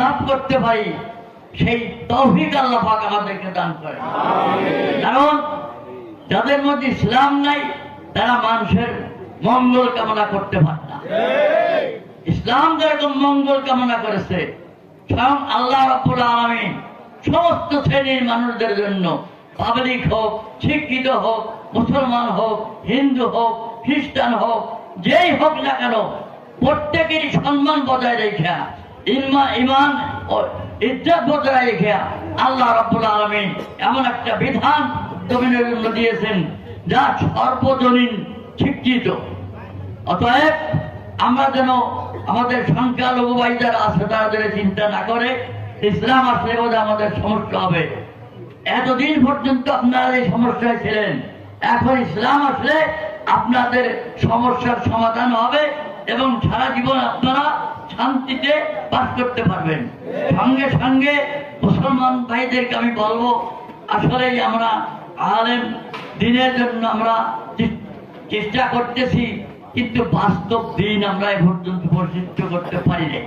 লাভ করতে পারি, সেই তৌফিক আল্লাহ পাক আমাদেরকে দান করে। কারণ যাদের মধ্যে ইসলাম নাই তারা মানুষের মঙ্গল কামনা করতে পারে না। ইসলাম যেরকম মঙ্গল কামনা করেছে, স্বয়ং আল্লাহ রাব্বুল আলামিন সমস্ত শ্রেণীর মানুষদের জন্য, পাবলিক হোক, শিক্ষিত হোক, মুসলমান হোক, হিন্দু হোক, খ্রিস্টান হোক, যেই হোক না কেন, প্রত্যেকেরই সম্মান বজায় রেখে, ইমান ও ইজ্জত বজায় রেখে আল্লাহ রাব্বুল আলামিন এমন একটা বিধান জমিনের জন্য দিয়েছেন যা সর্বজনীন স্বীকৃত। অতএব আমরা যেন আমাদের সংখ্যালঘু ভাই যারা আছে তারা যেন চিন্তা না করে ইসলাম আসলে বোধহয় আমাদের সমস্যা হবে। এতদিন পর্যন্ত আপনারা এই সমস্যায় ছিলেন, এখন ইসলাম আসলে আপনাদের সমস্যার সমাধান হবে এবং সারা জীবন আপনারা শান্তিতে বাস করতে পারবেন। সঙ্গে সঙ্গে মুসলমান ভাইদেরকে আমি বলবো, আসলেই আমরা আলেম দিনের জন্য আমরা চেষ্টা করতেছি, কিন্তু বাস্তব দিন আমরা এ পর্যন্ত প্রতিষ্ঠিত করতে পারি নাই।